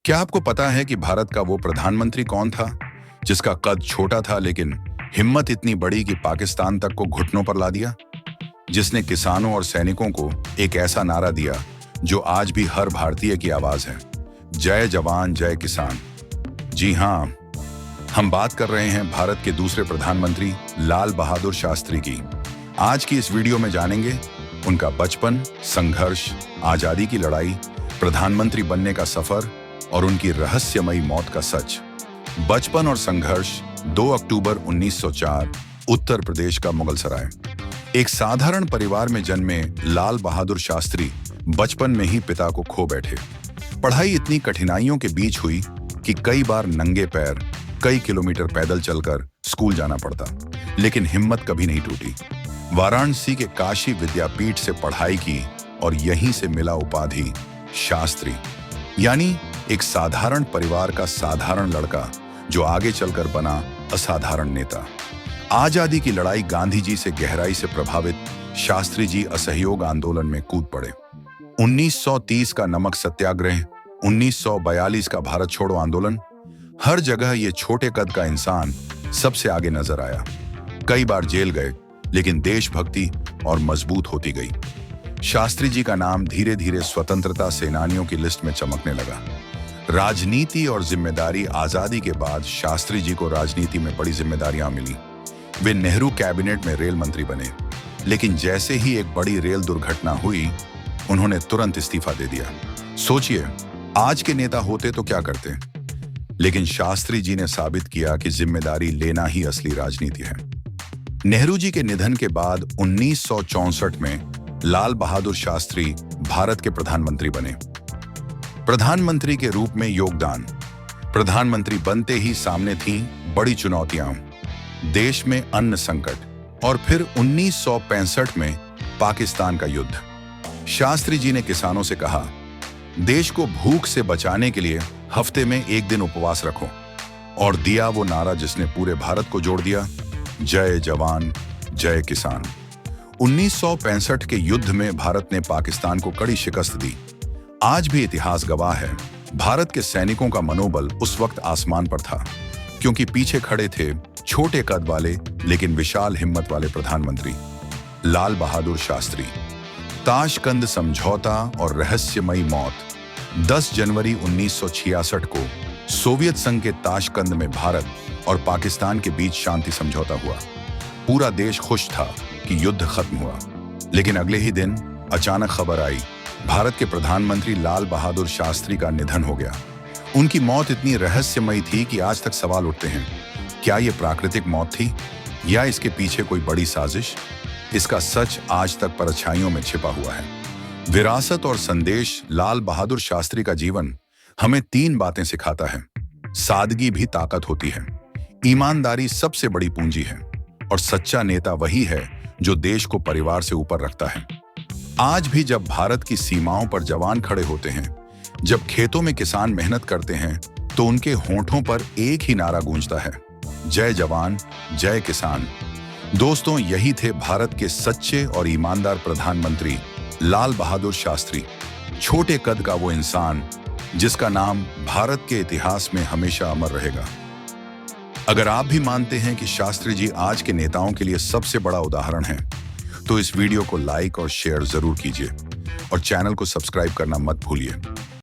क्या आपको पता है कि भारत का वो प्रधानमंत्री कौन था जिसका कद छोटा था लेकिन हिम्मत इतनी बड़ी कि पाकिस्तान तक को घुटनों पर ला दिया? जिसने किसानों और सैनिकों को एक ऐसा नारा दिया जो आज भी हर भारतीय की आवाज है, जय जवान जय किसान। जी हाँ, हम बात कर रहे हैं भारत के दूसरे प्रधानमंत्री लाल बहादुर शास्त्री की। आज की इस वीडियो में जानेंगे उनका बचपन, संघर्ष, आजादी की लड़ाई, प्रधानमंत्री बनने का सफर और उनकी रहस्यमयी मौत का सच। बचपन और संघर्ष। 2 अक्टूबर 1904, उत्तर प्रदेश का मुगलसराय। एक साधारण परिवार में जन्मे लाल बहादुर शास्त्री बचपन में ही पिता को खो बैठे। पढ़ाई इतनी कठिनाइयों के बीच हुई कि कई बार नंगे पैर कई किलोमीटर पैदल चलकर स्कूल जाना पड़ता, लेकिन हिम्मत कभी नहीं टूटी। वाराणसी के काशी विद्यापीठ से पढ़ाई की और यहीं से मिला उपाधि शास्त्री, यानी एक साधारण परिवार का साधारण लड़का जो आगे चलकर बना असाधारण नेता। आजादी की लड़ाई, गांधी जी से गहराई से प्रभावित शास्त्री जी असहयोग आंदोलन में कूद पड़े। 1930 का नमक सत्याग्रह, 1942 का भारत छोड़ो आंदोलन, हर जगह ये छोटे कद का इंसान सबसे आगे नजर आया। कई बार जेल गए, लेकिन देशभक्ति और मजबूत होती गई। शास्त्री जी का नाम धीरे धीरे स्वतंत्रता सेनानियों की लिस्ट में चमकने लगा। राजनीति और जिम्मेदारी। आजादी के बाद शास्त्री जी को राजनीति में बड़ी जिम्मेदारियां मिली। वे नेहरू कैबिनेट में रेल मंत्री बने, लेकिन जैसे ही एक बड़ी रेल दुर्घटना हुई, उन्होंने तुरंत इस्तीफा दे दिया। सोचिए, आज के नेता होते तो क्या करते, लेकिन शास्त्री जी ने साबित किया कि जिम्मेदारी लेना ही असली राजनीति है। नेहरू जी के निधन के बाद 1964 में लाल बहादुर शास्त्री भारत के प्रधानमंत्री बने। प्रधानमंत्री के रूप में योगदान। प्रधानमंत्री बनते ही सामने थीं बड़ी चुनौतियां, देश में अन्न संकट और फिर 1965 में पाकिस्तान का युद्ध। शास्त्री जी ने किसानों से कहा, देश को भूख से बचाने के लिए हफ्ते में एक दिन उपवास रखो, और दिया वो नारा जिसने पूरे भारत को जोड़ दिया, जय जवान जय किसान। 1965 के युद्ध में भारत ने पाकिस्तान को कड़ी शिकस्त दी। आज भी इतिहास गवाह है, भारत के सैनिकों का मनोबल उस वक्त आसमान पर था, क्योंकि पीछे खड़े थे छोटे कद वाले लेकिन विशाल हिम्मत वाले प्रधानमंत्री लाल बहादुर शास्त्री। ताशकंद समझौता और रहस्यमयी मौत। 10 जनवरी 1966 को सोवियत संघ के ताशकंद में भारत और पाकिस्तान के बीच शांति समझौता हुआ। पूरा देश खुश था कि युद्ध खत्म हुआ, लेकिन अगले ही दिन अचानक खबर आई, भारत के प्रधानमंत्री लाल बहादुर शास्त्री का निधन हो गया। उनकी मौत इतनी रहस्यमयी थी कि आज तक सवाल उठते हैं, क्या ये प्राकृतिक मौत थी या इसके पीछे कोई बड़ी साजिश? इसका सच आज तक परछाइयों में छिपा हुआ है। विरासत और संदेश। लाल बहादुर शास्त्री का जीवन हमें 3 बातें सिखाता है। सादगी भी ताकत होती है, ईमानदारी सबसे बड़ी पूंजी है, और सच्चा नेता वही है जो देश को परिवार से ऊपर रखता है। आज भी जब भारत की सीमाओं पर जवान खड़े होते हैं, जब खेतों में किसान मेहनत करते हैं, तो उनके होंठों पर एक ही नारा गूंजता है, जय जवान जय किसान। दोस्तों, यही थे भारत के सच्चे और ईमानदार प्रधानमंत्री लाल बहादुर शास्त्री। छोटे कद का वो इंसान जिसका नाम भारत के इतिहास में हमेशा अमर रहेगा। अगर आप भी मानते हैं कि शास्त्री जी आज के नेताओं के लिए सबसे बड़ा उदाहरण हैं, तो इस वीडियो को लाइक और शेयर जरूर कीजिए और चैनल को सब्सक्राइब करना मत भूलिए।